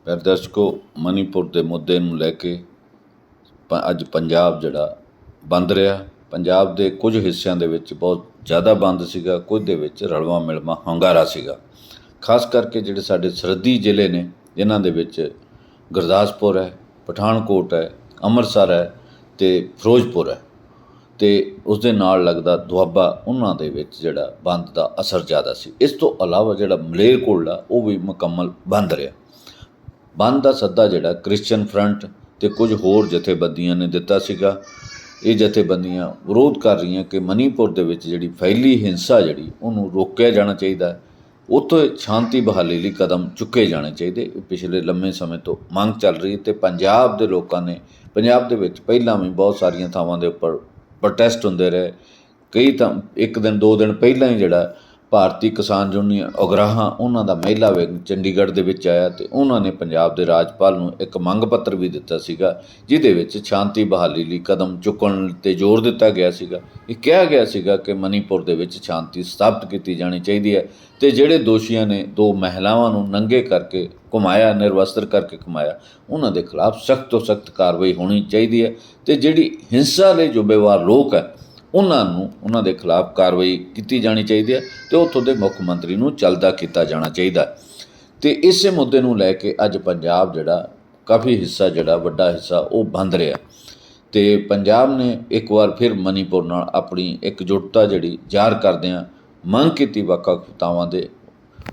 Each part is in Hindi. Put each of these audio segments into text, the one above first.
ਪਿਆਰੇ ਦਰਸ਼ਕੋ, ਮਨੀਪੁਰ ਦੇ ਮੁੱਦੇ ਨੂੰ ਲੈ ਕੇ ਅੱਜ ਪੰਜਾਬ ਜਿਹੜਾ ਬੰਦ ਰਿਹਾ। ਪੰਜਾਬ ਦੇ ਕੁਝ ਹਿੱਸਿਆਂ ਦੇ ਵਿੱਚ ਬਹੁਤ ਜ਼ਿਆਦਾ ਬੰਦ ਸੀਗਾ, ਕੁਝ ਦੇ ਵਿੱਚ ਰਲਵਾਂ ਮਿਲਵਾਂ ਹੁੰਗਾਰਾ ਸੀਗਾ। ਖਾਸ ਕਰਕੇ ਜਿਹੜੇ ਸਾਡੇ ਸਰਹੱਦੀ ਜ਼ਿਲ੍ਹੇ ਨੇ, ਜਿਨ੍ਹਾਂ ਦੇ ਵਿੱਚ ਗੁਰਦਾਸਪੁਰ ਹੈ, ਪਠਾਨਕੋਟ ਹੈ, ਅੰਮ੍ਰਿਤਸਰ ਹੈ ਅਤੇ ਫਿਰੋਜ਼ਪੁਰ ਹੈ ਅਤੇ ਉਸ ਦੇ ਨਾਲ ਲੱਗਦਾ ਦੁਆਬਾ, ਉਹਨਾਂ ਦੇ ਵਿੱਚ ਜਿਹੜਾ ਬੰਦ ਦਾ ਅਸਰ ਜ਼ਿਆਦਾ ਸੀ। ਇਸ ਤੋਂ ਇਲਾਵਾ ਜਿਹੜਾ ਮਲੇਰਕੋਟਲਾ ਉਹ ਵੀ ਮੁਕੰਮਲ ਬੰਦ ਰਿਹਾ। ਬੰਦ ਦਾ ਸੱਦਾ ਜਿਹੜਾ ਕ੍ਰਿਸਚਨ ਫਰੰਟ ਅਤੇ ਕੁਝ ਹੋਰ ਜਥੇਬੰਦੀਆਂ ਨੇ ਦਿੱਤਾ ਸੀਗਾ। ਇਹ ਜਥੇਬੰਦੀਆਂ ਵਿਰੋਧ ਕਰ ਰਹੀਆਂ ਕਿ ਮਨੀਪੁਰ ਦੇ ਵਿੱਚ ਜਿਹੜੀ ਫੈਲੀ ਹਿੰਸਾ ਜਿਹੜੀ ਉਹਨੂੰ ਰੋਕਿਆ ਜਾਣਾ ਚਾਹੀਦਾ, ਉੱਥੇ ਸ਼ਾਂਤੀ ਬਹਾਲੀ ਲਈ ਕਦਮ ਚੁੱਕੇ ਜਾਣੇ ਚਾਹੀਦੇ। ਪਿਛਲੇ ਲੰਮੇ ਸਮੇਂ ਤੋਂ ਮੰਗ ਚੱਲ ਰਹੀ ਅਤੇ ਪੰਜਾਬ ਦੇ ਲੋਕਾਂ ਨੇ, ਪੰਜਾਬ ਦੇ ਵਿੱਚ ਪਹਿਲਾਂ ਵੀ ਬਹੁਤ ਸਾਰੀਆਂ ਥਾਵਾਂ ਦੇ ਉੱਪਰ ਪ੍ਰੋਟੈਸਟ ਹੁੰਦੇ ਰਹੇ। ਕਈ ਤਾਂ ਇੱਕ ਦਿਨ 2 ਦਿਨ ਪਹਿਲਾਂ ਹੀ ਜਿਹੜਾ ਭਾਰਤੀ ਕਿਸਾਨ ਯੂਨੀਅਨ ਉਗਰਾਹਾਂ, ਉਹਨਾਂ ਦਾ ਮਹਿਲਾ ਵਿੰਗ ਚੰਡੀਗੜ੍ਹ ਦੇ ਵਿੱਚ ਆਇਆ ਅਤੇ ਉਹਨਾਂ ਨੇ ਪੰਜਾਬ ਦੇ ਰਾਜਪਾਲ ਨੂੰ ਇੱਕ ਮੰਗ ਪੱਤਰ ਵੀ ਦਿੱਤਾ ਸੀਗਾ, ਜਿਹਦੇ ਵਿੱਚ ਸ਼ਾਂਤੀ ਬਹਾਲੀ ਲਈ ਕਦਮ ਚੁੱਕਣ 'ਤੇ ਜ਼ੋਰ ਦਿੱਤਾ ਗਿਆ ਸੀਗਾ। ਇਹ ਕਿਹਾ ਗਿਆ ਸੀਗਾ ਕਿ ਮਨੀਪੁਰ ਦੇ ਵਿੱਚ ਸ਼ਾਂਤੀ ਸਥਾਪਿਤ ਕੀਤੀ ਜਾਣੀ ਚਾਹੀਦੀ ਹੈ ਅਤੇ ਜਿਹੜੇ ਦੋਸ਼ੀਆਂ ਨੇ 2 ਮਹਿਲਾਵਾਂ ਨੂੰ ਨੰਗੇ ਕਰਕੇ ਘੁਮਾਇਆ, ਨਿਰਵਸਤਰ ਕਰਕੇ ਘੁਮਾਇਆ, ਉਹਨਾਂ ਦੇ ਖਿਲਾਫ ਸਖਤ ਤੋਂ ਸਖਤ ਕਾਰਵਾਈ ਹੋਣੀ ਚਾਹੀਦੀ ਹੈ ਅਤੇ ਜਿਹੜੀ ਹਿੰਸਾ ਲਈ ਜ਼ਿੰਮੇਵਾਰ ਲੋਕ ਹੈ ਉਹਨਾਂ ਦੇ ਖਿਲਾਫ ਕਾਰਵਾਈ ਕੀਤੀ ਜਾਣੀ ਚਾਹੀਦੀ ਹੈ ਅਤੇ ਉੱਥੋਂ ਦੇ ਮੁੱਖ ਮੰਤਰੀ ਨੂੰ ਚੱਲਦਾ ਕੀਤਾ ਜਾਣਾ ਚਾਹੀਦਾ। ਅਤੇ ਇਸੇ ਮੁੱਦੇ ਨੂੰ ਲੈ ਕੇ ਅੱਜ ਪੰਜਾਬ ਜਿਹੜਾ ਕਾਫੀ ਹਿੱਸਾ, ਜਿਹੜਾ ਵੱਡਾ ਹਿੱਸਾ ਉਹ ਬੰਦ ਰਿਹਾ ਅਤੇ ਪੰਜਾਬ ਨੇ ਇੱਕ ਵਾਰ ਫਿਰ ਮਨੀਪੁਰ ਨਾਲ ਆਪਣੀ ਇਕਜੁੱਟਤਾ ਜਿਹੜੀ ਜ਼ਾਹਰ ਕਰਦਿਆਂ ਮੰਗ ਕੀਤੀ ਵੱਖ ਵੱਖ ਥਾਵਾਂ ਦੇ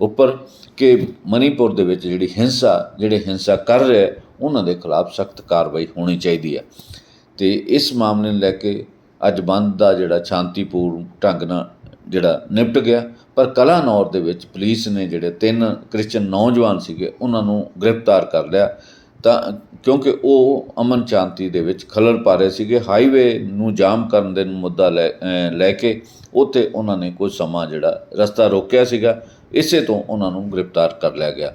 ਉੱਪਰ ਕਿ ਮਨੀਪੁਰ ਦੇ ਵਿੱਚ ਜਿਹੜੇ ਹਿੰਸਾ ਕਰ ਰਹੇ ਉਹਨਾਂ ਦੇ ਖਿਲਾਫ ਸਖਤ ਕਾਰਵਾਈ ਹੋਣੀ ਚਾਹੀਦੀ ਹੈ। ਅਤੇ ਇਸ ਮਾਮਲੇ ਨੂੰ ਲੈ ਕੇ ਅੱਜ ਬੰਦ ਦਾ ਜਿਹੜਾ ਸ਼ਾਂਤੀਪੂਰਨ ਢੰਗ ਨਾਲ ਜਿਹੜਾ ਨਿਪਟ ਗਿਆ। ਪਰ ਕਲਾਨੌਰ ਦੇ ਵਿੱਚ ਪੁਲਿਸ ਨੇ ਜਿਹੜੇ 3 ਕ੍ਰਿਸਚਨ ਨੌਜਵਾਨ ਸੀਗੇ ਉਹਨਾਂ ਨੂੰ ਗ੍ਰਿਫਤਾਰ ਕਰ ਲਿਆ, ਤਾਂ ਕਿਉਂਕਿ ਉਹ ਅਮਨ ਸ਼ਾਂਤੀ ਦੇ ਵਿੱਚ ਖਲਲ ਪਾ ਰਹੇ ਸੀਗੇ। ਹਾਈਵੇ ਨੂੰ ਜਾਮ ਕਰਨ ਦੇ ਮੁੱਦਾ ਲੈ ਕੇ ਉੱਥੇ ਉਹਨਾਂ ਨੇ ਕੁਝ ਸਮਾਂ ਜਿਹੜਾ ਰਸਤਾ ਰੋਕਿਆ ਸੀਗਾ, ਇਸੇ ਤੋਂ ਉਹਨਾਂ ਨੂੰ ਗ੍ਰਿਫਤਾਰ ਕਰ ਲਿਆ ਗਿਆ।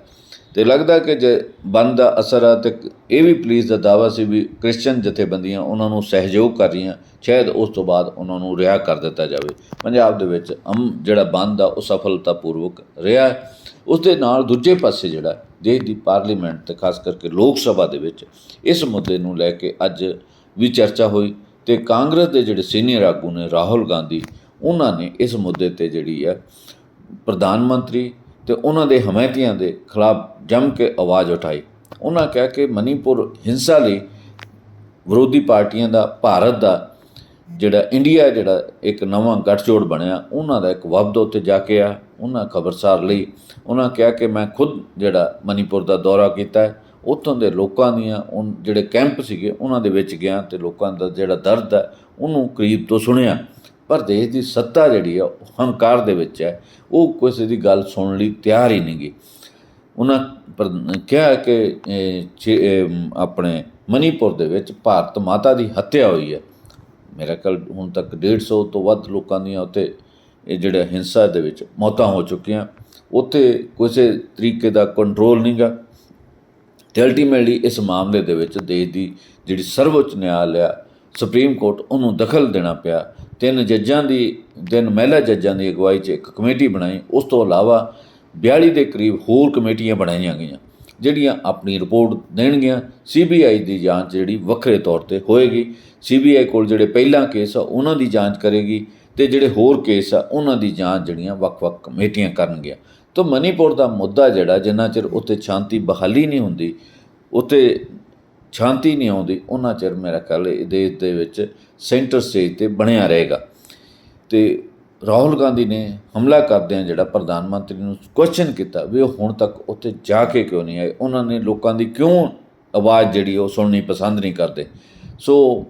ਅਤੇ ਲੱਗਦਾ ਕਿ ਜੇ ਬੰਦ ਦਾ ਅਸਰ ਆ, ਅਤੇ ਇਹ ਵੀ ਪੁਲਿਸ ਦਾ ਦਾਅਵਾ ਸੀ ਵੀ ਕ੍ਰਿਸਚਨ ਜਥੇਬੰਦੀਆਂ ਉਹਨਾਂ ਨੂੰ ਸਹਿਯੋਗ ਕਰ ਰਹੀਆਂ, ਸ਼ਾਇਦ ਉਸ ਤੋਂ ਬਾਅਦ ਉਹਨਾਂ ਨੂੰ ਰਿਹਾਅ ਕਰ ਦਿੱਤਾ ਜਾਵੇ। ਪੰਜਾਬ ਦੇ ਵਿੱਚ ਜਿਹੜਾ ਬੰਦ ਆ ਉਹ ਸਫਲਤਾਪੂਰਵਕ ਰਿਹਾ। ਉਸ ਦੇ ਨਾਲ ਦੂਜੇ ਪਾਸੇ ਜਿਹੜਾ ਦੇਸ਼ ਦੀ ਪਾਰਲੀਮੈਂਟ ਅਤੇ ਖਾਸ ਕਰਕੇ ਲੋਕ ਸਭਾ ਦੇ ਵਿੱਚ ਇਸ ਮੁੱਦੇ ਨੂੰ ਲੈ ਕੇ ਅੱਜ ਵੀ ਚਰਚਾ ਹੋਈ ਅਤੇ ਕਾਂਗਰਸ ਦੇ ਜਿਹੜੇ ਸੀਨੀਅਰ ਆਗੂ ਨੇ ਰਾਹੁਲ ਗਾਂਧੀ, ਉਹਨਾਂ ਨੇ ਇਸ ਮੁੱਦੇ 'ਤੇ ਜਿਹੜੀ ਹੈ ਪ੍ਰਧਾਨ ਮੰਤਰੀ ਅਤੇ ਉਹਨਾਂ ਦੇ ਹਮਾਇਤੀਆਂ ਦੇ ਖਿਲਾਫ ਜੰਮ ਕੇ ਆਵਾਜ਼ ਉਠਾਈ। ਉਹਨਾਂ ਕਿਹਾ ਕਿ ਮਨੀਪੁਰ ਹਿੰਸਾ ਲਈ ਵਿਰੋਧੀ ਪਾਰਟੀਆਂ ਦਾ, ਭਾਰਤ ਦਾ ਜਿਹੜਾ ਇੰਡੀਆ ਜਿਹੜਾ ਇੱਕ ਨਵਾਂ ਗੱਠਜੋੜ ਬਣਿਆ, ਉਹਨਾਂ ਦਾ ਇੱਕ ਵਫਦ ਉੱਥੇ ਜਾ ਕੇ ਆ। ਉਹਨਾਂ ਖਬਰਸਾਰ ਲਈ ਉਹਨਾਂ ਕਿਹਾ ਕਿ ਮੈਂ ਖੁਦ ਜਿਹੜਾ ਮਨੀਪੁਰ ਦਾ ਦੌਰਾ ਕੀਤਾ ਹੈ, ਉੱਥੋਂ ਦੇ ਲੋਕਾਂ ਦੀਆਂ ਜਿਹੜੇ ਕੈਂਪ ਸੀਗੇ ਉਹਨਾਂ ਦੇ ਵਿੱਚ ਗਿਆ ਅਤੇ ਲੋਕਾਂ ਦਾ ਜਿਹੜਾ ਦਰਦ ਹੈ ਉਹਨੂੰ ਕਰੀਬ ਤੋਂ ਸੁਣਿਆ। ਪਰ ਦੇਸ਼ ਦੀ ਸੱਤਾ ਜਿਹੜੀ ਆ ਹੰਕਾਰ ਦੇ ਵਿੱਚ ਹੈ, ਉਹ ਕਿਸੇ ਦੀ ਗੱਲ ਸੁਣਨ ਲਈ ਤਿਆਰ ਹੀ ਨਹੀਂ ਗੀ। ਉਹਨਾਂ ਕਿਹਾ ਕਿ ਆਪਣੇ ਮਨੀਪੁਰ ਦੇ ਵਿੱਚ ਭਾਰਤ ਮਾਤਾ ਦੀ ਹੱਤਿਆ ਹੋਈ ਹੈ। ਮੇਰਾ ਖਿਆਲ ਹੁਣ ਤੱਕ 150 ਤੋਂ ਵੱਧ ਲੋਕਾਂ ਦੀਆਂ ਉੱਥੇ ਇਹ ਜਿਹੜਾ ਹਿੰਸਾ ਦੇ ਵਿੱਚ ਮੌਤਾਂ ਹੋ ਚੁੱਕੀਆਂ। ਉੱਥੇ ਕਿਸੇ ਤਰੀਕੇ ਦਾ ਕੰਟਰੋਲ ਨਹੀਂ ਗਾ ਅਤੇ ਅਲਟੀਮੇਟਲੀ ਇਸ ਮਾਮਲੇ ਦੇ ਵਿੱਚ ਦੇਸ਼ ਦੀ ਜਿਹੜੀ ਸਰਵਉੱਚ ਨਿਆਇ ਸੁਪਰੀਮ ਕੋਰਟ, ਉਹਨੂੰ ਦਖਲ ਦੇਣਾ ਪਿਆ। 3 ਮਹਿਲਾ ਜੱਜਾਂ ਦੀ ਅਗਵਾਈ 'ਚ ਇੱਕ ਕਮੇਟੀ ਬਣਾਈ। ਉਸ ਤੋਂ ਇਲਾਵਾ 42 ਦੇ ਕਰੀਬ ਹੋਰ ਕਮੇਟੀਆਂ ਬਣਾਈਆਂ ਗਈਆਂ, ਜਿਹੜੀਆਂ ਆਪਣੀ ਰਿਪੋਰਟ ਦੇਣਗੀਆਂ। CBI ਦੀ ਜਾਂਚ ਜਿਹੜੀ ਵੱਖਰੇ ਤੌਰ 'ਤੇ ਹੋਏਗੀ। CBI ਕੋਲ ਜਿਹੜੇ ਪਹਿਲਾਂ ਕੇਸ ਆ ਉਹਨਾਂ ਦੀ ਜਾਂਚ ਕਰੇਗੀ ਅਤੇ ਜਿਹੜੇ ਹੋਰ ਕੇਸ ਆ ਉਹਨਾਂ ਦੀ ਜਾਂਚ ਜਿਹੜੀਆਂ ਵੱਖ-ਵੱਖ ਕਮੇਟੀਆਂ ਕਰਨਗੀਆਂ। ਤਾਂ ਮਨੀਪੁਰ ਦਾ ਮੁੱਦਾ ਜਿਹੜਾ ਜਿੰਨਾ ਚਿਰ ਉੱਥੇ ਸ਼ਾਂਤੀ ਬਹਾਲੀ ਨਹੀਂ ਹੁੰਦੀ, ਉੱਥੇ ਸ਼ਾਂਤੀ ਨਹੀਂ ਆਉਂਦੀ, ਉਹਨਾਂ ਚਿਰ ਮੇਰਾ ਖਿਆਲ ਇਹ ਦੇਸ਼ ਦੇ ਵਿੱਚ ਸੈਂਟਰ ਸਟੇਜ 'ਤੇ ਬਣਿਆ ਰਹੇਗਾ। ਅਤੇ ਰਾਹੁਲ ਗਾਂਧੀ ਨੇ ਹਮਲਾ ਕਰਦਿਆਂ ਜਿਹੜਾ ਪ੍ਰਧਾਨ ਮੰਤਰੀ ਨੂੰ ਕੁਐਸਚਨ ਕੀਤਾ ਵੀ ਉਹ ਹੁਣ ਤੱਕ ਉੱਥੇ ਜਾ ਕੇ ਕਿਉਂ ਨਹੀਂ ਆਏ, ਉਹਨਾਂ ਨੇ ਲੋਕਾਂ ਦੀ ਕਿਉਂ ਆਵਾਜ਼ ਜਿਹੜੀ ਉਹ ਸੁਣਨੀ ਪਸੰਦ ਨਹੀਂ ਕਰਦੇ। ਸੋ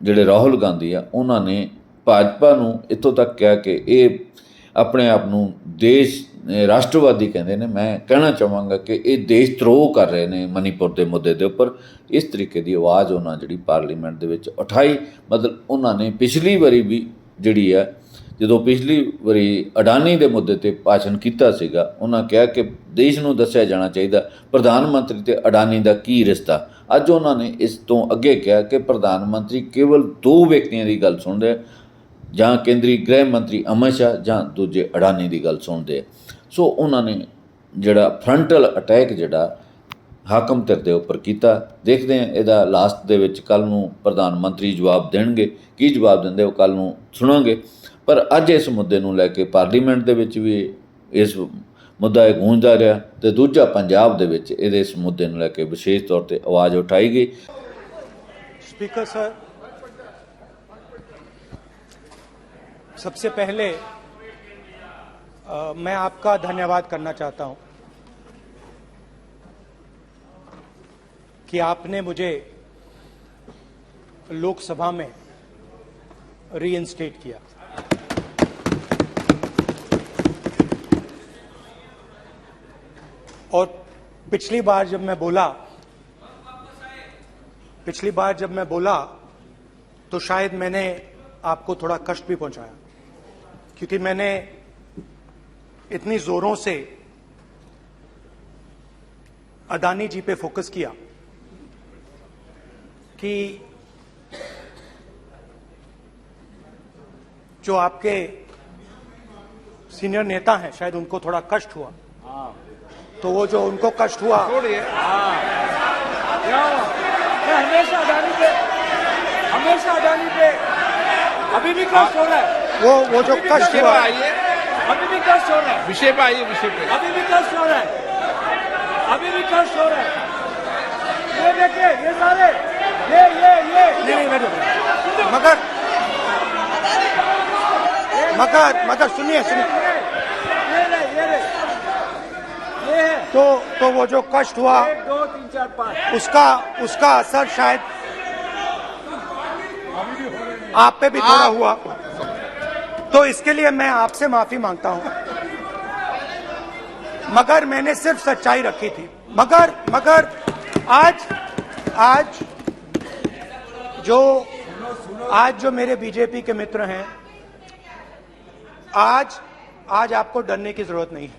ਜਿਹੜੇ ਰਾਹੁਲ ਗਾਂਧੀ ਆ, ਉਹਨਾਂ ਨੇ ਭਾਜਪਾ ਨੂੰ ਇੱਥੋਂ ਤੱਕ ਕਿਹਾ ਕਿ ਇਹ ਆਪਣੇ ਆਪ ਨੂੰ ਰਾਸ਼ਟਰਵਾਦੀ ਕਹਿੰਦੇ ਨੇ। ਮੈਂ ਕਹਿਣਾ ਚਾਹਾਂਗਾ ਕਿ ਇਹ ਦੇਸ਼ ਧਰੋਹ ਕਰ ਰਹੇ ਨੇ ਮਨੀਪੁਰ ਦੇ ਮੁੱਦੇ ਦੇ ਉੱਪਰ। ਇਸ ਤਰੀਕੇ ਦੀ ਆਵਾਜ਼ ਉਹਨਾਂ ਜਿਹੜੀ ਪਾਰਲੀਮੈਂਟ ਦੇ ਵਿੱਚ ਉਠਾਈ। ਮਤਲਬ ਉਹਨਾਂ ਨੇ ਪਿਛਲੀ ਵਾਰੀ ਵੀ ਜਿਹੜੀ ਹੈ, ਜਦੋਂ ਪਿਛਲੀ ਵਾਰੀ ਅਡਾਨੀ ਦੇ ਮੁੱਦੇ 'ਤੇ ਭਾਸ਼ਣ ਕੀਤਾ ਸੀਗਾ, ਉਹਨਾਂ ਕਿਹਾ ਕਿ ਦੇਸ਼ ਨੂੰ ਦੱਸਿਆ ਜਾਣਾ ਚਾਹੀਦਾ ਪ੍ਰਧਾਨ ਮੰਤਰੀ ਅਤੇ ਅਡਾਨੀ ਦਾ ਕੀ ਰਿਸ਼ਤਾ। ਅੱਜ ਉਹਨਾਂ ਨੇ ਇਸ ਤੋਂ ਅੱਗੇ ਕਿਹਾ ਕਿ ਪ੍ਰਧਾਨ ਮੰਤਰੀ ਕੇਵਲ 2 ਵਿਅਕਤੀਆਂ ਦੀ ਗੱਲ ਸੁਣਦੇ, ਜਾਂ ਕੇਂਦਰੀ ਗ੍ਰਹਿ ਮੰਤਰੀ ਅਮਿਤ ਸ਼ਾਹ ਜਾਂ ਦੂਜੇ ਅਡਾਨੀ ਦੀ ਗੱਲ ਸੁਣਦੇ। ਸੋ ਉਹਨਾਂ ਨੇ ਜਿਹੜਾ ਫਰੰਟਲ ਅਟੈਕ ਜਿਹੜਾ ਹਾਕਮ ਧਿਰ ਦੇ ਉੱਪਰ ਕੀਤਾ। ਦੇਖਦੇ ਹਾਂ ਇਹਦਾ ਲਾਸਟ ਦੇ ਵਿੱਚ ਕੱਲ੍ਹ ਨੂੰ ਪ੍ਰਧਾਨ ਮੰਤਰੀ ਜਵਾਬ ਦੇਣਗੇ। ਕੀ ਜਵਾਬ ਦਿੰਦੇ ਉਹ ਕੱਲ੍ਹ ਨੂੰ ਸੁਣਾਂਗੇ। ਪਰ ਅੱਜ ਇਸ ਮੁੱਦੇ ਨੂੰ ਲੈ ਕੇ ਪਾਰਲੀਮੈਂਟ ਦੇ ਵਿੱਚ ਵੀ ਇਸ ਮੁੱਦਾ ਇਹ ਗੂੰਜਦਾ ਰਿਹਾ, ਅਤੇ ਦੂਜਾ ਪੰਜਾਬ ਦੇ ਵਿੱਚ ਇਹਦੇ ਇਸ ਮੁੱਦੇ ਨੂੰ ਲੈ ਕੇ ਵਿਸ਼ੇਸ਼ ਤੌਰ 'ਤੇ ਆਵਾਜ਼ ਉਠਾਈ ਗਈ। स्पीकर सर, सबसे पहले मैं आपका धन्यवाद करना चाहता हूं कि आपने मुझे लोकसभा में रीइंस्टेट किया। और पिछली बार जब मैं बोला तो शायद मैंने आपको थोड़ा कष्ट भी पहुंचाया, क्योंकि मैंने इतनी जोरों से अदानी जी पे फोकस किया कि जो आपके सीनियर नेता हैं शायद उनको थोड़ा कष्ट हुआ। तो वो जो उनको कष्ट हुआ, हमेशा अडानी पे अभी भी कष्ट हो रहा है। वो जो कष्ट हुआ, अभी भी कष्ट हो रहा है। विषय पे आइए, विषय पे। अभी भी कष्ट हो रहा है, अभी भी कष्ट हो रहा है। ये देखिए, ये सारे नहीं मगर सुनिए तो वो जो कष्ट हुआ 1 2 3 4 5 उसका असर शायद आप पे भी थोड़ा हुआ। तो इसके लिए मैं आपसे माफी मांगता हूं, मगर मैंने सिर्फ सच्चाई रखी थी। मगर आज जो मेरे बीजेपी के मित्र हैं, आज आपको डरने की जरूरत नहीं है,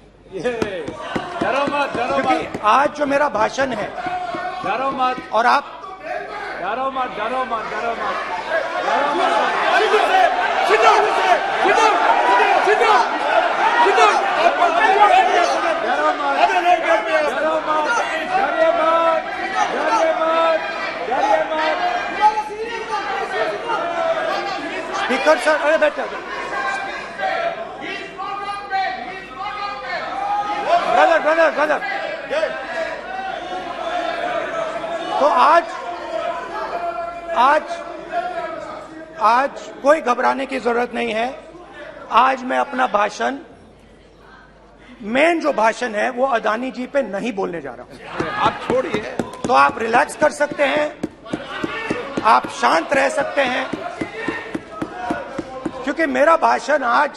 डरो मत, क्योंकि आज जो मेरा भाषण है, डरो मत, और आप डरो मत। स्पीकर सर, अरे बैठो ब्रदर। तो आज कोई घबराने की जरूरत नहीं है। आज मैं अपना भाषण, मेन जो भाषण है, वो अदानी जी पे नहीं बोलने जा रहा हूं। आप छोड़िए, तो आप रिलैक्स कर सकते हैं, आप शांत रह सकते हैं, क्योंकि मेरा भाषण आज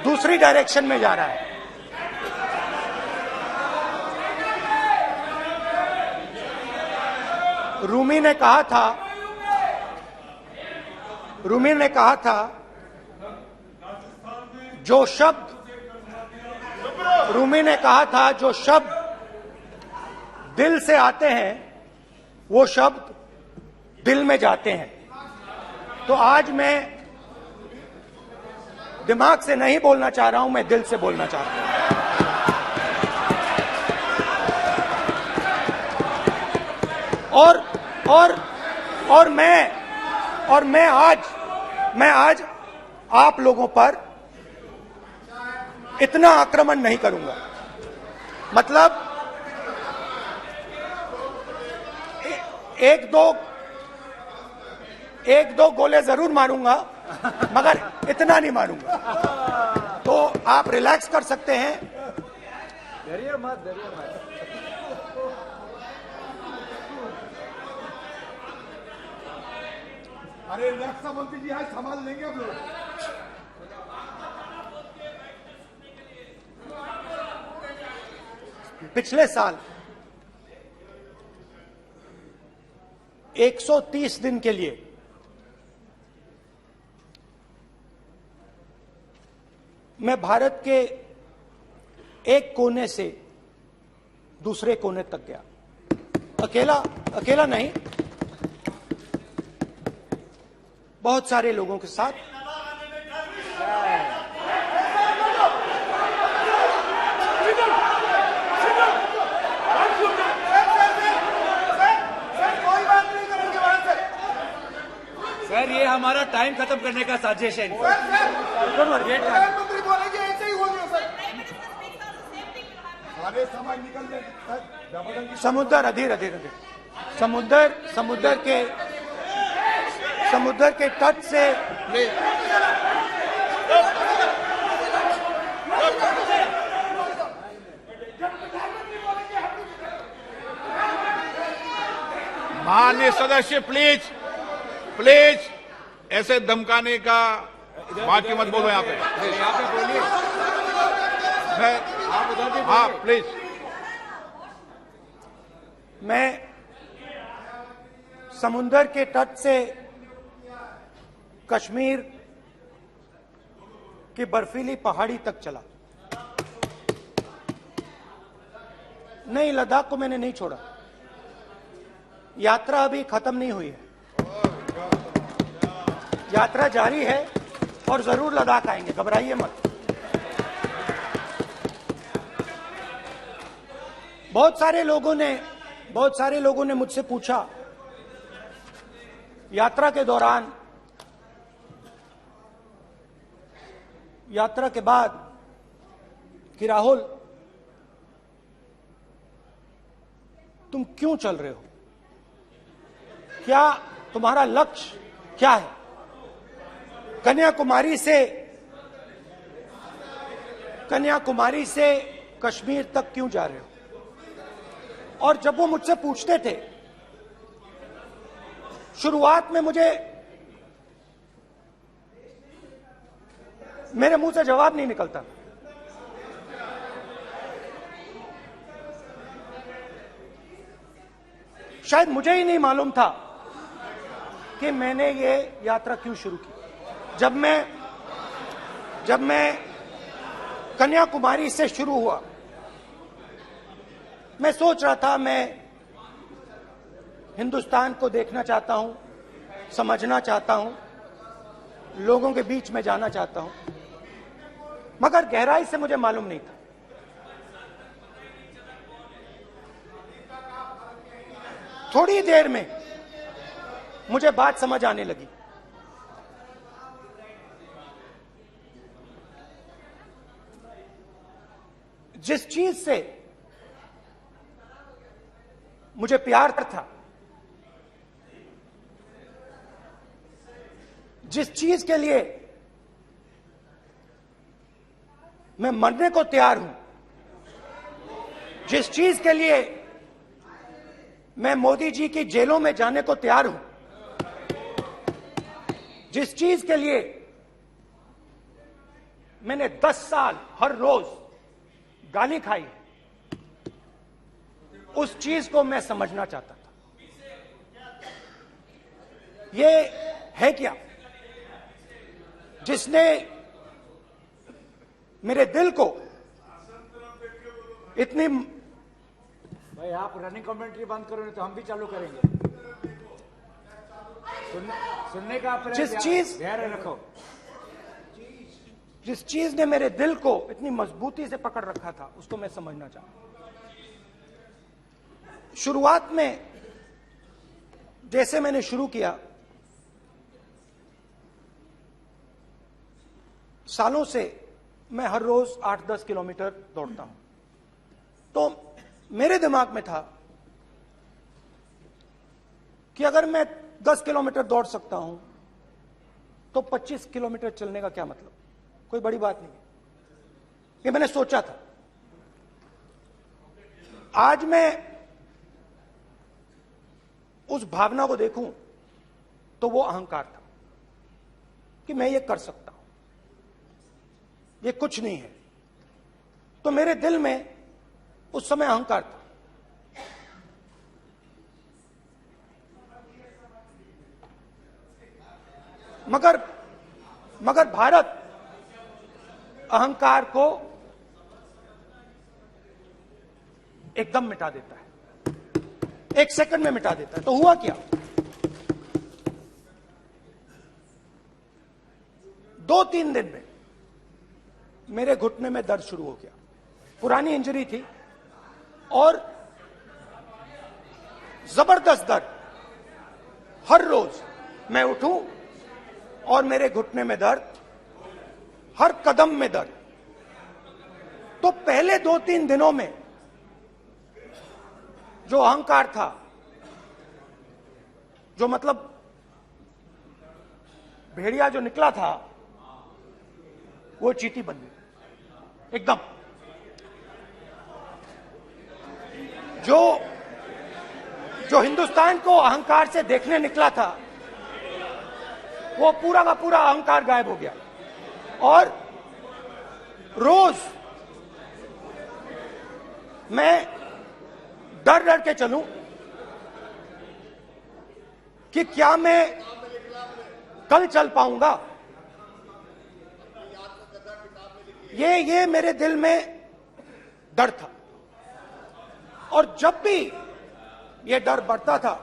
दूसरी डायरेक्शन में जा रहा है। रूमी ने कहा था जो शब्द दिल से आते हैं वो शब्द दिल में जाते हैं। तो आज मैं दिमाग से नहीं बोलना चाह रहा हूं, मैं दिल से बोलना चाह रहा हूं। और मैं आज आप लोगों पर इतना आक्रमण नहीं करूंगा। मतलब एक दो गोले जरूर मारूंगा, मगर इतना नहीं मारूंगा। तो आप रिलैक्स कर सकते हैं। डरिए मत। अरे रक्षा मंत्री जी आज संभाल लेंगे आप लोग। पिछले साल 130 दिन के लिए मैं भारत के एक कोने से दूसरे कोने तक गया, अकेला नहीं, बहुत सारे लोगों के साथ। हमारा टाइम खत्म करने का साजिश है इनका। प्रधानमंत्री बोलेंगे ऐसे ही होंगे सर। सारे समाज निकल जाए। समुद्र अधीर अधीर अधीर समुद्र के तट से माननीय सदस्य प्लीज प्लीज ऐसे धमकाने का बात की मत बोलो यहाँ पे। हाँ प्लीज। मैं समुद्र के तट से कश्मीर की बर्फीली पहाड़ी तक चला। नहीं, लद्दाख को मैंने नहीं छोड़ा। यात्रा अभी खत्म नहीं हुई है, यात्रा जारी है और जरूर लद्दाख आएंगे, घबराइए मत। बहुत सारे लोगों ने मुझसे पूछा यात्रा के दौरान, यात्रा के बाद कि राहुल तुम क्यों चल रहे हो, क्या तुम्हारा लक्ष्य क्या है, कन्याकुमारी से कश्मीर तक क्यों जा रहे हो। और जब वो मुझसे पूछते थे, शुरुआत में मेरे मुंह से जवाब नहीं निकलता। शायद मुझे ही नहीं मालूम था कि मैंने ये यात्रा क्यों शुरू की। जब मैं कन्याकुमारी से शुरू हुआ, मैं सोच रहा था मैं हिंदुस्तान को देखना चाहता हूं, समझना चाहता हूं, लोगों के बीच में जाना चाहता हूं, मगर गहराई से मुझे मालूम नहीं था। थोड़ी देर में मुझे बात समझ आने लगी। जिस चीज से मुझे प्यार था, जिस चीज के लिए मैं मरने को तैयार हूं, जिस चीज के लिए मैं मोदी जी की जेलों में जाने को तैयार हूं, जिस चीज के लिए मैंने 10 साल हर रोज गाली खाई, उस चीज को मैं समझना चाहता था। ये है क्या जिसने मेरे दिल को इतनी। भाई आप रनिंग कमेंट्री बंद करो नहीं तो हम भी चालू करेंगे। सुनने का आप जिस चीज ने मेरे दिल को इतनी मजबूती से पकड़ रखा था, उसको मैं समझना चाहता। शुरुआत में जैसे मैंने शुरू किया, सालों से मैं हर रोज 8-10 किलोमीटर दौड़ता हूं, तो मेरे दिमाग में था कि अगर मैं 10 किलोमीटर दौड़ सकता हूं तो 25 किलोमीटर चलने का क्या मतलब, कोई बड़ी बात नहीं। ये मैंने सोचा था। आज मैं उस भावना को देखूं तो वो अहंकार था कि मैं ये कर सकता हूं, ये कुछ नहीं है। तो मेरे दिल में उस समय अहंकार था। मगर भारत अहंकार को एकदम मिटा देता है, 1 सेकंड में मिटा देता है। तो हुआ क्या, 2-3 दिन में मेरे घुटने में दर्द शुरू हो गया। पुरानी इंजरी थी और जबरदस्त दर्द। हर रोज मैं उठूं और मेरे घुटने में दर्द, हर कदम में दर्द। तो पहले 2-3 दिनों में जो अहंकार था, जो मतलब भेड़िया जो निकला था, वो चींटी बन गई एकदम। जो हिंदुस्तान को अहंकार से देखने निकला था, वो पूरा का पूरा अहंकार गायब हो गया। और रोज मैं डर डर के चलूं कि क्या मैं कल चल पाऊंगा। ये मेरे दिल में डर था। और जब भी ये डर बढ़ता था,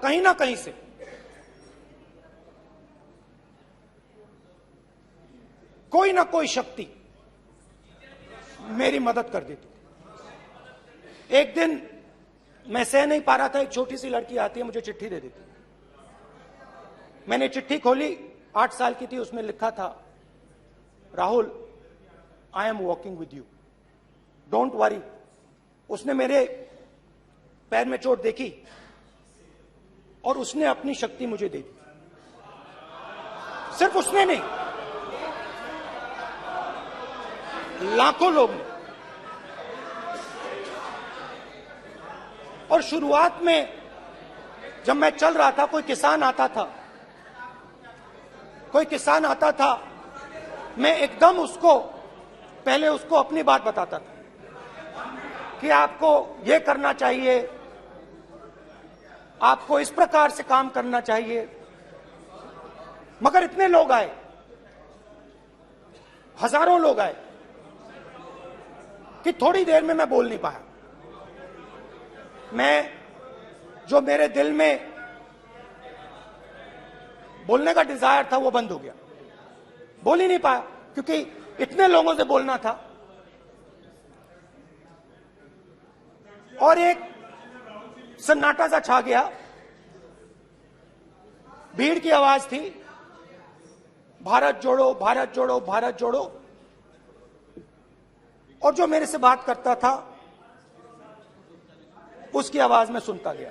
कहीं ना कहीं से कोई ना कोई शक्ति मेरी मदद कर देती। एक दिन मैं सह नहीं पा रहा था, एक छोटी सी लड़की आती है, मुझे चिट्ठी दे देती। मैंने चिट्ठी खोली, 8 साल की थी, उसमें लिखा था, Rahul, I am walking with you, don't worry. उसने मेरे पैर में चोट देखी और उसने अपनी शक्ति मुझे दे दी। सिर्फ उसने नहीं, लाखों लोग ने। और शुरुआत में जब मैं चल रहा था, कोई किसान आता था, मैं एकदम पहले उसको अपनी बात बताता था कि आपको ये करना चाहिए, आपको इस प्रकार से काम करना चाहिए। मगर इतने लोग आए, हजारों लोग आए, कि थोड़ी देर में मैं बोल नहीं पाया। जो मेरे दिल में बोलने का डिजायर था, वो बंद हो गया। बोल ही नहीं पाया, क्योंकि इतने लोगों से बोलना था। और एक सन्नाटा सा छा गया, भीड़ की आवाज थी, भारत जोड़ो, भारत जोड़ो, भारत जोड़ो। और जो मेरे से बात करता था, उसकी आवाज में सुनता गया।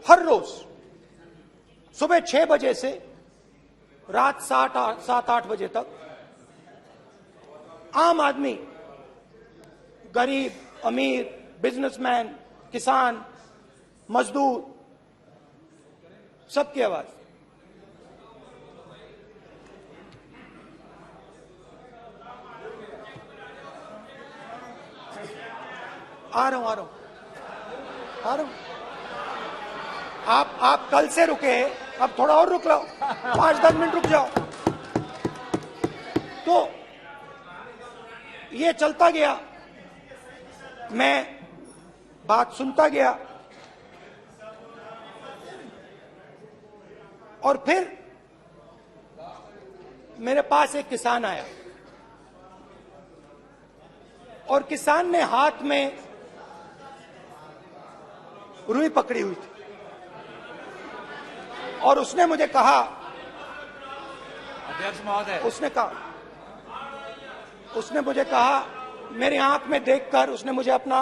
हर रोज सुबह 6 बजे से रात 7-8 बजे तक आम आदमी, गरीब, अमीर, बिजनेसमैन, किसान, मजदूर, सबकी आवाज। आ रहा हूं। आप कल से रुके, अब थोड़ा और रुक लो, 5-10 मिनट रुक जाओ। तो ये चलता गया, मैं बात सुनता गया। और फिर मेरे पास एक किसान आया, और किसान ने हाथ में रुई पकड़ी हुई थी, और उसने मुझे कहा, अध्यक्ष महोदय, उसने मुझे कहा, मेरी आंख में देखकर उसने मुझे अपना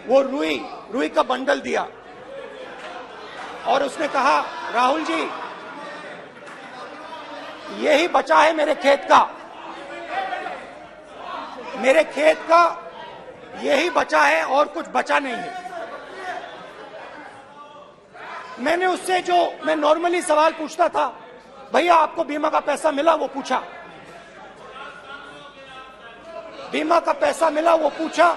वो रुई का बंडल दिया, और उसने कहा, राहुल जी, यही बचा है मेरे खेत का यही बचा है, और कुछ बचा नहीं है। मैंने उससे, जो मैं नॉर्मली सवाल पूछता था, भैया आपको बीमा का पैसा मिला, वो पूछा। बीमा का पैसा मिला, वो पूछा।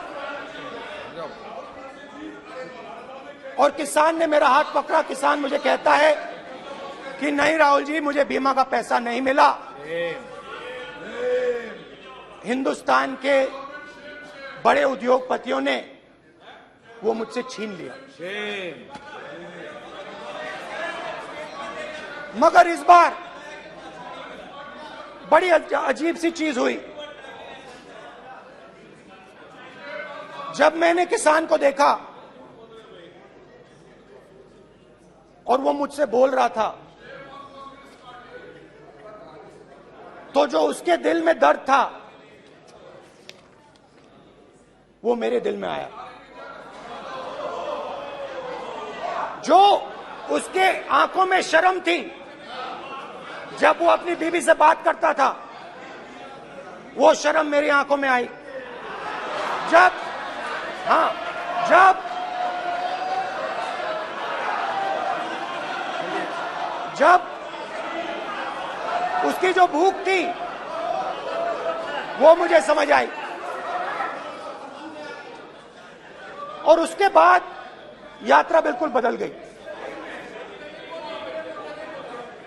और किसान ने मेरा हाथ पकड़ा। किसान मुझे कहता है कि नहीं राहुल जी, मुझे बीमा का पैसा नहीं मिला, हिंदुस्तान के बड़े उद्योगपतियों ने वो मुझसे छीन लिया। मगर इस बार बड़ी अजीब सी चीज हुई। जब मैंने किसान को देखा और वो मुझसे बोल रहा था, तो जो उसके दिल में दर्द था वो मेरे दिल में आया। जो उसके आंखों में शर्म थी जब वो अपनी बीवी से बात करता था, वो शर्म मेरी आंखों में आई। जब उसकी जो भूख थी वो मुझे समझ आई। और उसके बाद यात्रा बिल्कुल बदल गई।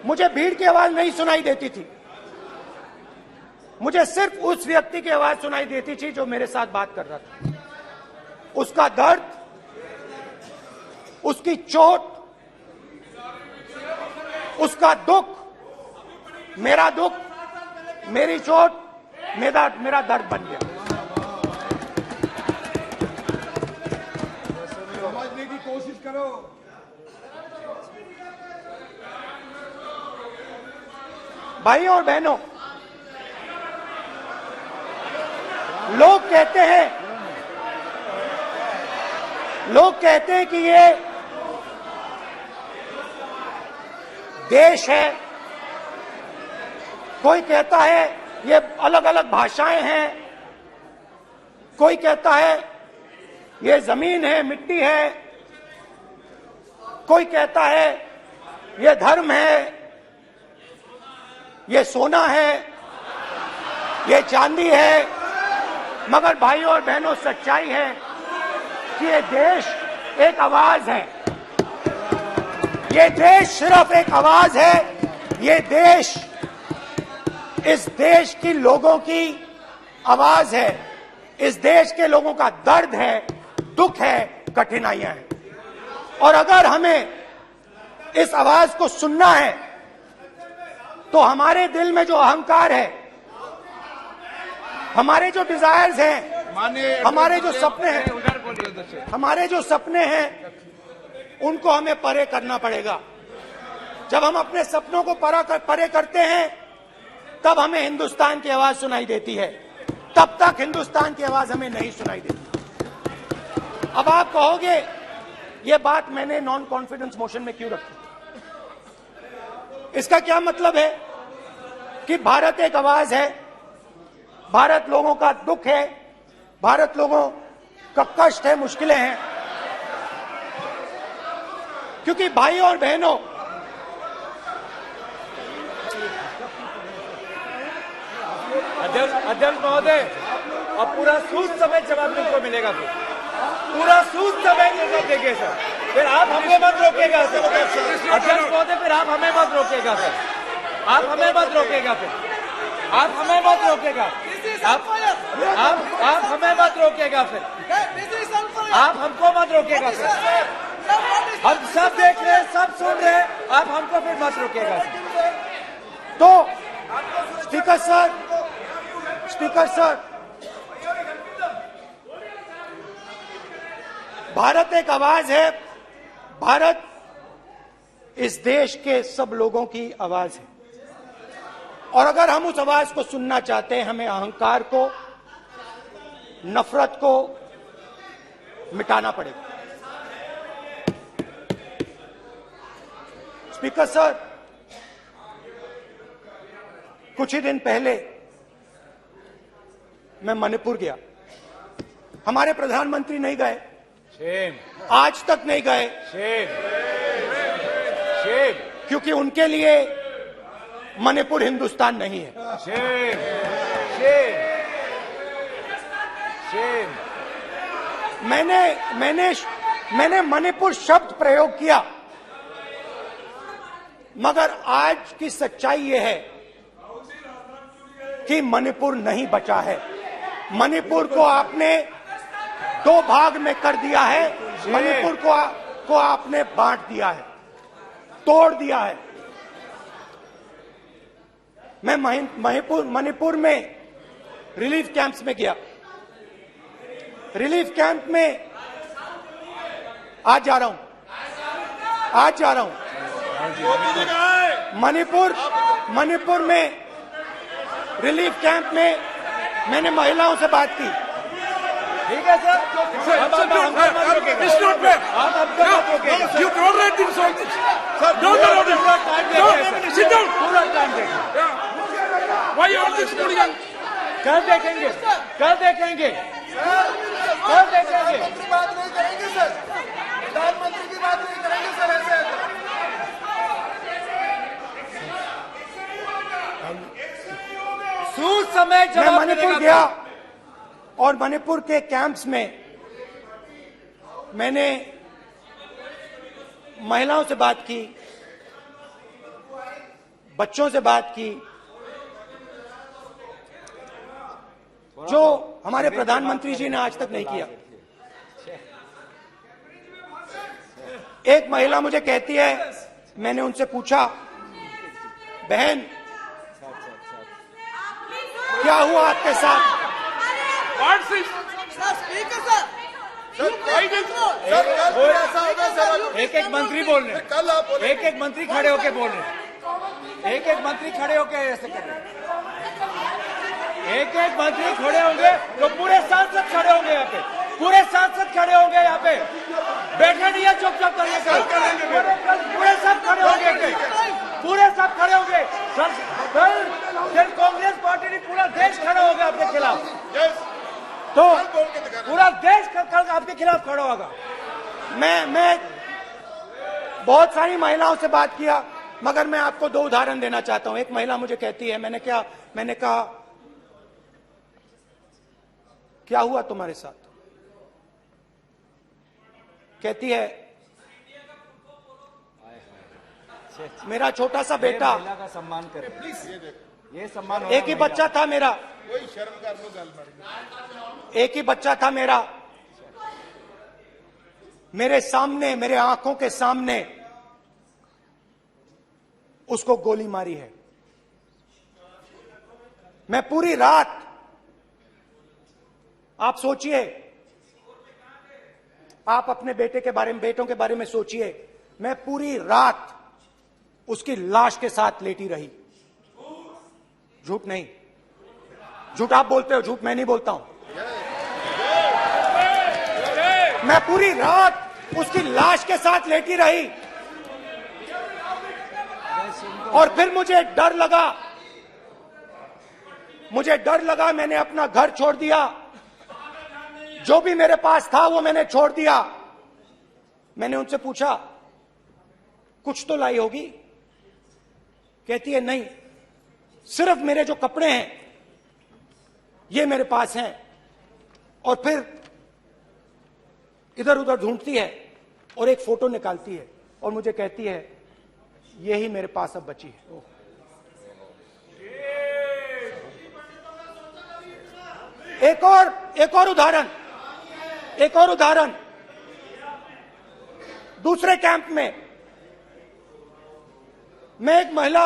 मुझे भीड़ की आवाज नहीं सुनाई देती थी, मुझे सिर्फ उस व्यक्ति की आवाज सुनाई देती थी जो मेरे साथ बात कर रहा था। उसका दर्द, उसकी चोट, उसका दुख, मेरा दुख, मेरी चोट, मेरा दर्द बन गया। समझने की कोशिश करो। भाइयों और बहनों, लोग कहते हैं कि ये देश है, कोई कहता है ये अलग अलग भाषाएं हैं, कोई कहता है ये जमीन है, मिट्टी है, कोई कहता है ये धर्म है, ये सोना है, ये चांदी है। मगर भाइयों और बहनों, सच्चाई है कि ये देश एक आवाज है। ये देश सिर्फ एक आवाज है। ये देश, इस देश की लोगों की आवाज है। इस देश के लोगों का दर्द है, दुख है, कठिनाइयां हैं। और अगर हमें इस आवाज को सुनना है तो हमारे दिल में जो अहंकार है, हमारे जो डिजायर्स हैं, हमारे जो सपने हैं, उनको हमें परे करना पड़ेगा। जब हम अपने सपनों को परे करते हैं तब हमें हिंदुस्तान की आवाज सुनाई देती है, तब तक हिंदुस्तान की आवाज हमें नहीं सुनाई देती। अब आप कहोगे ये बात मैंने नॉन कॉन्फिडेंस मोशन में क्यों रखी? इसका क्या मतलब है कि भारत एक आवाज है, भारत लोगों का दुख है, भारत लोगों का कष्ट है, मुश्किलें हैं। क्योंकि भाइयों और बहनों, अध्यक्ष महोदय, अब पूरा सूद समेत जवाब तुमको मिलेगा, फिर पूरा सूद समेत जवाब देंगे सर। फिर आप हमें मत रोकेगा सर। अध्यक्ष महोदय, फिर आप हमें मत रोकेगा सर। आप हमें मत रोकेगा, फिर आप हमें मत रोकेगा। आप हमें मत रोकेगा, फिर आप हमको मत रोकेगा सर। हम सब देख रहे हैं, सब सुन रहे हैं, आप हमको फिर मत रोकेगा सर। तो स्पीकर सर, भारत एक आवाज है। भारत इस देश के सब लोगों की आवाज है। और अगर हम उस आवाज को सुनना चाहते हैं, हमें अहंकार को, नफरत को मिटाना पड़ेगा। स्पीकर सर, कुछ ही दिन पहले मैं मणिपुर गया। हमारे प्रधानमंत्री नहीं गए, आज तक नहीं गए, क्योंकि उनके लिए मणिपुर हिंदुस्तान नहीं है। मैंने मणिपुर शब्द प्रयोग किया, मगर आज की सच्चाई यह है कि मणिपुर नहीं बचा है। मणिपुर को आपने दो भाग में कर दिया है। मणिपुर को आपने बांट दिया है, तोड़ दिया है। मैं मणिपुर में रिलीफ कैंप्स में गया। रिलीफ कैंप में आज जा रहा हूं। मणिपुर में रिलीफ कैंप में मैंने महिलाओं से बात की। ठीक है सर, अब हमको मत रोकिएगा। आप हमको मत रोकिएगा। You tolerate insult. Sir, Don't allow them. पूरा टाइम देंगे Don't सर। sit down. पूरा टाइम देंगे। Why you all this hooligan? कल देखेंगे, कल देखेंगे, कल देखेंगे। बात नहीं करेंगे सर, प्रधानमंत्री की बात नहीं करेंगे सर ऐसे। सूद समय मैं जवाब मणिपुर मिलेगा। गया और मणिपुर के कैंप्स में मैंने महिलाओं से बात की, बच्चों से बात की, जो हमारे प्रधानमंत्री जी ने आज तक नहीं किया। एक महिला मुझे कहती है, मैंने उनसे पूछा, बहन क्या हुआ आपके साथ? What's this? एक एक मंत्री बोल रहे हैं, कल आप बोले एक एक मंत्री खड़े होके बोल रहे हैं, एक एक मंत्री खड़े होके ऐसे कर रहे हैं। एक एक मंत्री खड़े होंगे तो पूरे सांसद खड़े होंगे यहाँ पे, पूरे सांसद खड़े होंगे यहाँ पे। बैठे नहीं है, चुपचाप करिए। पूरे सब खड़े होंगे, पूरे सब खड़े होंगे। कल कांग्रेस पार्टी ने पूरा देश खड़ा होगा आपके खिलाफ, तो पूरा देश कल आपके खिलाफ खड़ा होगा। मैं बहुत सारी महिलाओं से बात किया, मगर मैं आपको दो उदाहरण देना चाहता हूं। एक महिला मुझे कहती है, मैंने कहा क्या हुआ तुम्हारे साथ? कहती है, मेरा छोटा सा बेटा, महिला का सम्मान करें प्लीज, ये सम्मान। एक ही बच्चा था मेरा, कोई शर्म कर लो गल मारी। एक ही बच्चा था मेरा, मेरे सामने, मेरे आंखों के सामने उसको गोली मारी है। मैं पूरी रात, आप सोचिए, आप अपने बेटों के बारे में सोचिए, मैं पूरी रात उसकी लाश के साथ लेटी रही। झूठ नहीं, झूठ आप बोलते हो, झूठ मैं नहीं बोलता हूं। मैं पूरी रात उसकी लाश के साथ लेटी रही और फिर मुझे डर लगा, मैंने अपना घर छोड़ दिया, जो भी मेरे पास था वो मैंने छोड़ दिया। मैंने उनसे पूछा, कुछ तो लाई होगी? कहती है, नहीं, सिर्फ मेरे जो कपड़े हैं ये मेरे पास हैं। और फिर इधर उधर ढूंढती है और एक फोटो निकालती है और मुझे कहती है, यही मेरे पास अब बची है। एक और उदाहरण, दूसरे कैंप में मैं, एक महिला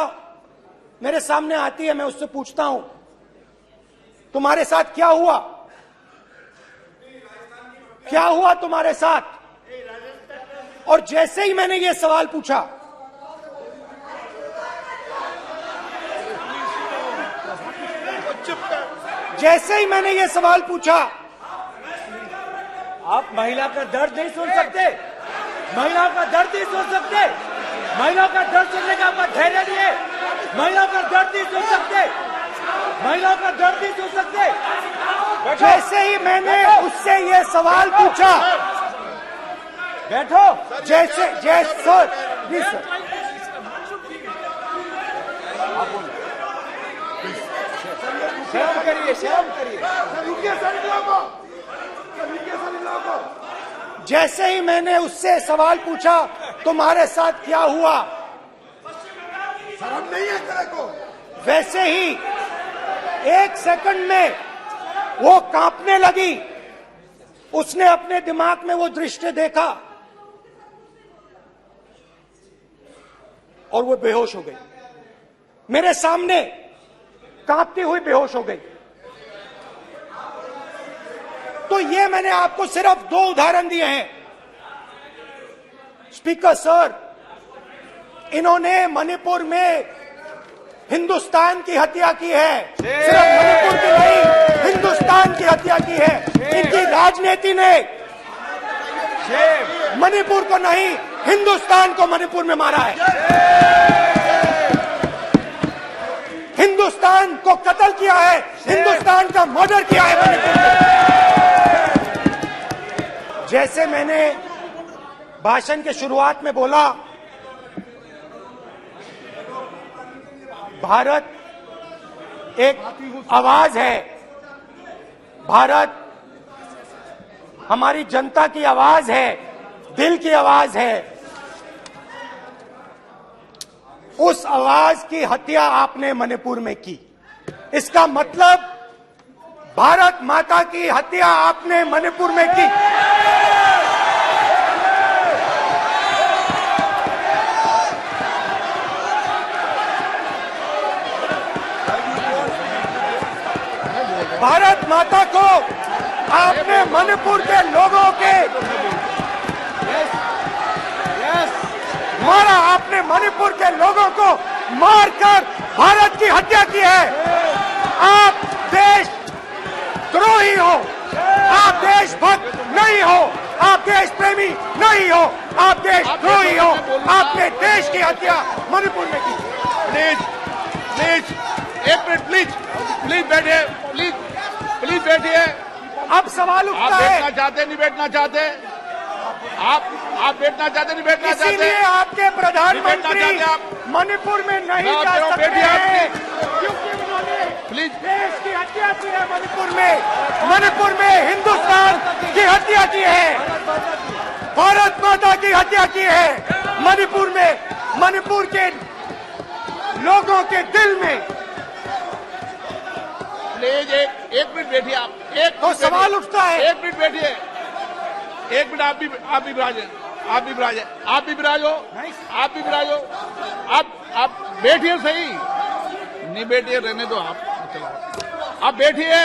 मेरे सामने आती है, मैं उससे पूछता हूं, तुम्हारे साथ क्या हुआ? क्या हुआ तुम्हारे साथ? और जैसे ही मैंने ये सवाल पूछा, आप महिला का दर्द नहीं सुन सकते, महिलाओं का दर्द नहीं सुन सकते, महिलाओं का दर्द सुनने का आपका धैर्य नहीं है, महिलाओं का दर्द नहीं सुन सकते, महिलाओं का दर्द नहीं सुन सकते। जैसे ही मैंने उससे ये सवाल पूछा, बैठो, जैसे सर, प्लीज सर, शर्म करिए, शर्म करिए। जैसे ही मैंने उससे सवाल पूछा, तुम्हारे साथ क्या हुआ, शर्म नहीं है तेरे को? वैसे ही 1 सेकंड में वो कांपने लगी। उसने अपने दिमाग में वो दृश्य देखा और वो बेहोश हो गई मेरे सामने। कांपती हुई बेहोश हो गई। तो ये मैंने आपको सिर्फ 2 उदाहरण दिए हैं। स्पीकर सर, इन्होंने मणिपुर में हिंदुस्तान की हत्या की है, सिर्फ मणिपुर की नहीं, हिंदुस्तान की हत्या की है। इनकी राजनीति ने मणिपुर को नहीं, हिंदुस्तान को मणिपुर में मारा है। हिंदुस्तान को कत्ल किया है, हिंदुस्तान का मर्डर किया है मणिपुर में। जैसे मैंने भाषण के शुरुआत में बोला, भारत एक आवाज है, भारत हमारी जनता की आवाज है, दिल की आवाज है। उस आवाज की हत्या आपने मणिपुर में की। इसका मतलब भारत माता की हत्या आपने मणिपुर में की। भारत माता को आपने मणिपुर के लोगों के मारा, आपने मणिपुर के लोगों को मारकर भारत की हत्या की है। आप देश द्रोही हो, आप देशभक्त नहीं हो, आप देश प्रेमी नहीं हो, आप देशद्रोही हो। आपने देश की हत्या मणिपुर में की। प्लीज प्लीज एक मिनट, प्लीज प्लीज बैठिए, प्लीज प्लीज बैठिए। अब सवाल आप उठता है, बैठना चाहते नहीं बैठना चाहते? आप बैठना चाहते नहीं बैठना चाहते? इसीलिए आपके प्रधानमंत्री चाहते आप? मणिपुर में नहीं मैं जा आपको सकते बैठिए, हैं, क्योंकि उन्होंने प्लीज देश की हत्या की है। मणिपुर में हिंदुस्तान की हत्या की है, भारत माता की हत्या की है। मणिपुर के लोगों के दिल में। प्लीज एक मिनट बैठिए आप। तो सवाल उठता है, एक मिनट बैठिए, एक मिनट। आप भी विराजे, आप भी विराजे, आप भी विराजो, आप भी विराजो। आप बैठिए सही, नहीं बैठिए रहने दो। आप बैठिए,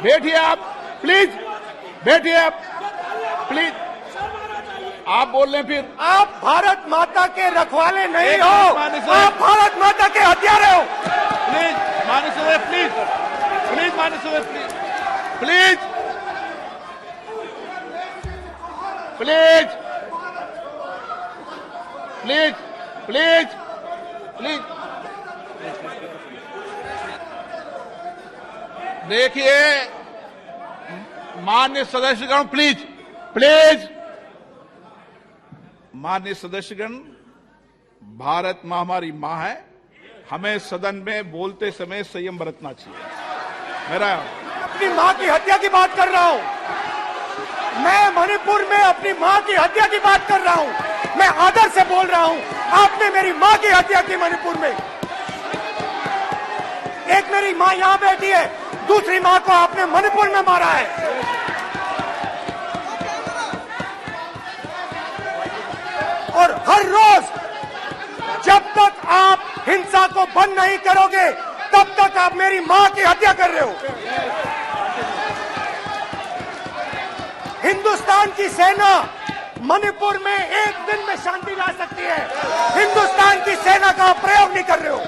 बैठिए आप प्लीज, बैठिए आप प्लीज। आप बोल रहे हैं फिर आप भारत माता के रखवाले नहीं एक हो, मिनट माननीय सर। आप भारत माता के हत्यारे हो। प्लीज माननीय सदस्य, प्लीज प्लीज माननीय सदस्य, please please please please please. देखिए माननीय सदस्यगण, प्लीज प्लीज। माननीय सदस्यगण, भारत मां हमारी मां है, हमें सदन में बोलते समय संयम बरतना चाहिए। मेरा अपनी मां की हत्या की बात कर रहा हूं, मैं मणिपुर में अपनी मां की हत्या की बात कर रहा हूं, मैं आदर से बोल रहा हूं। आपने मेरी मां की हत्या की मणिपुर में। एक मेरी मां यहां बैठी है, दूसरी मां को आपने मणिपुर में मारा है। और हर रोज जब तक आप हिंसा को बंद नहीं करोगे, तब तक आप मेरी मां की हत्या कर रहे हो। हिंदुस्तान की सेना मणिपुर में एक दिन में शांति ला सकती है, हिंदुस्तान की सेना का प्रयोग नहीं कर रहे हो,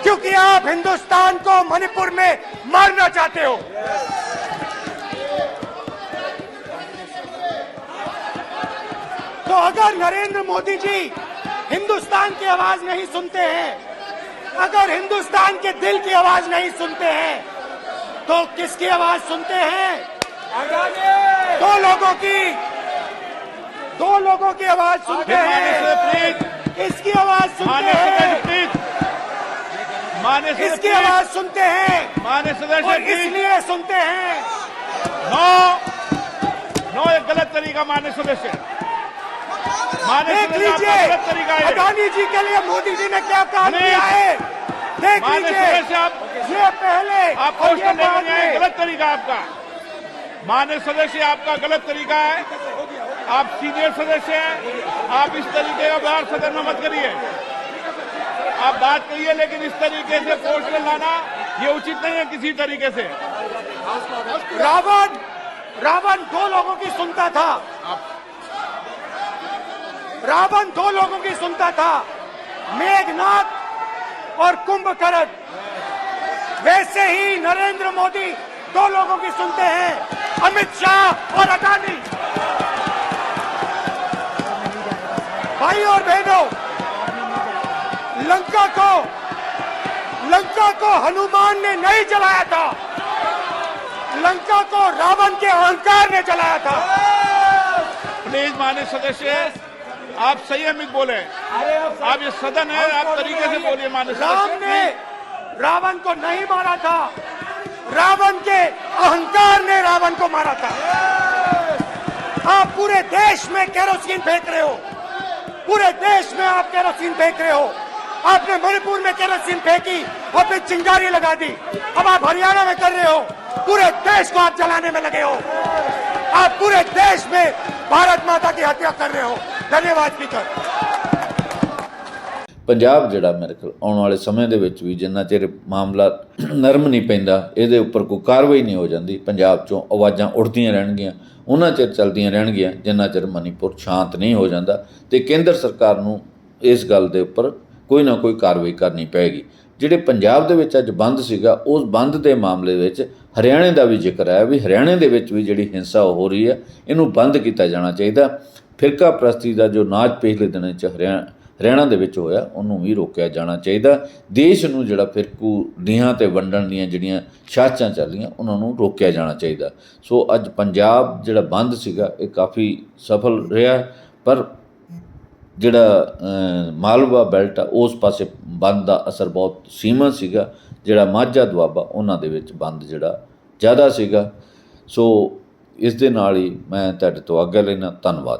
क्योंकि आप हिंदुस्तान को मणिपुर में मारना चाहते हो। तो अगर नरेंद्र मोदी जी हिंदुस्तान की आवाज नहीं सुनते हैं, अगर हिंदुस्तान के दिल की आवाज नहीं सुनते हैं, तो किसकी आवाज सुनते हैं? दो लोगों की आवाज सुनते हैं। इसकी आवाज सुनते हैं, इसकी आवाज सुनते हैं, माननीय सदस्य, और इसलिए सुनते हैं। नो एक गलत तरीका माननीय सदस्य, देख लीजिए गलत तरीका है। अडानी जी के लिए मोदी जी ने क्या काम किया है, देख लीजिए। ये पहले आप और ये बाद नहीं, में। गलत तरीका आपका माननीय सदस्य, आपका गलत तरीका है। आप सीनियर सदस्य हैं, आप इस तरीके का व्यवहार सदन में मत करिए। आप बात कहिए, लेकिन इस तरीके से पोस्टर लाना ये उचित नहीं है किसी तरीके से। रावण दो लोगों की सुनता था, रावण दो लोगों की सुनता था, मेघनाथ और कुंभकर्ण। वैसे ही नरेंद्र मोदी दो लोगों की सुनते हैं, अमित शाह और अडानी। भाई और बहनों, लंका को हनुमान ने नहीं जलाया था, लंका को रावण के अहंकार ने जलाया था। प्लीज माननीय सदस्य, आप संयमित बोले। आप ये सदन है, आप तरीके से बोलिए माननीय राम सदस्य। ने रावण को नहीं मारा था, रावण के अहंकार ने रावण को मारा था। आप पूरे देश में केरोसिन फेंक रहे हो, पूरे देश में आप केरोसिन फेंक रहे हो। आपने मणिपुर में केरोसिन फेंकी, अपनी चिंगारी लगा दी। अब आप हरियाणा में कर रहे हो, पूरे देश को आप जलाने में लगे हो। आप पूरे देश में भारत माता की हत्या कर रहे हो। धन्यवाद स्पीकर। ਪੰਜਾਬ ਜਿਹੜਾ ਮੇਰੇ ਕੋਲ ਆਉਣ ਵਾਲੇ ਸਮੇਂ ਦੇ ਵਿੱਚ ਵੀ ਜਿੰਨਾ ਚਿਰ ਮਾਮਲਾ ਨਰਮ ਨਹੀਂ ਪੈਂਦਾ, ਇਹਦੇ ਉੱਪਰ ਕੋਈ ਕਾਰਵਾਈ ਨਹੀਂ ਹੋ ਜਾਂਦੀ, ਪੰਜਾਬ 'ਚੋਂ ਆਵਾਜ਼ਾਂ ਉੱਠਦੀਆਂ ਰਹਿਣਗੀਆਂ, ਉਹਨਾਂ ਚਿਰ ਚੱਲਦੀਆਂ ਰਹਿਣਗੀਆਂ ਜਿੰਨਾ ਚਿਰ ਮਨੀਪੁਰ ਸ਼ਾਂਤ ਨਹੀਂ ਹੋ ਜਾਂਦਾ। ਅਤੇ ਕੇਂਦਰ ਸਰਕਾਰ ਨੂੰ ਇਸ ਗੱਲ ਦੇ ਉੱਪਰ ਕੋਈ ਨਾ ਕੋਈ ਕਾਰਵਾਈ ਕਰਨੀ ਪਏਗੀ। ਜਿਹੜੇ ਪੰਜਾਬ ਦੇ ਵਿੱਚ ਅੱਜ ਬੰਦ ਸੀਗਾ, ਉਸ ਬੰਦ ਦੇ ਮਾਮਲੇ ਵਿੱਚ ਹਰਿਆਣੇ ਦਾ ਵੀ ਜ਼ਿਕਰ ਹੈ ਵੀ ਹਰਿਆਣੇ ਦੇ ਵਿੱਚ ਵੀ ਜਿਹੜੀ ਹਿੰਸਾ ਹੋ ਰਹੀ ਹੈ, ਇਹਨੂੰ ਬੰਦ ਕੀਤਾ ਜਾਣਾ ਚਾਹੀਦਾ। ਫਿਰਕਾ ਪ੍ਰਸਤੀ ਦਾ ਜੋ ਨਾਚ ਪਿਛਲੇ ਦਿਨਾਂ 'ਚ ਹਰਿਆਣਾ ਦੇ ਵਿੱਚ ਹੋਇਆ, ਉਹਨੂੰ ਵੀ ਰੋਕਿਆ ਜਾਣਾ ਚਾਹੀਦਾ। ਦੇਸ਼ ਨੂੰ ਜਿਹੜਾ ਫਿਰਕੂ ਨੀਹਾਂ 'ਤੇ ਵੰਡਣ ਦੀਆਂ ਜਿਹੜੀਆਂ ਸਾਜ਼ਿਸ਼ਾਂ ਚੱਲੀਆਂ, ਉਹਨਾਂ ਨੂੰ ਰੋਕਿਆ ਜਾਣਾ ਚਾਹੀਦਾ। ਸੋ ਅੱਜ ਪੰਜਾਬ ਜਿਹੜਾ ਬੰਦ ਸੀਗਾ, ਇਹ ਕਾਫੀ ਸਫਲ ਰਿਹਾ। ਪਰ ਜਿਹੜਾ ਮਾਲਵਾ ਬੈਲਟ ਆ, ਉਸ ਪਾਸੇ ਬੰਦ ਦਾ ਅਸਰ ਬਹੁਤ ਸੀਮਤ ਸੀਗਾ। ਜਿਹੜਾ ਮਾਝਾ ਦੁਆਬਾ, ਉਹਨਾਂ ਦੇ ਵਿੱਚ ਬੰਦ ਜਿਹੜਾ ਜ਼ਿਆਦਾ ਸੀਗਾ। ਸੋ ਇਸ ਦੇ ਨਾਲ ਹੀ ਮੈਂ ਤੁਹਾਡੇ ਤੋਂ ਆਗਿਆ ਲੈਣਾ। ਧੰਨਵਾਦ।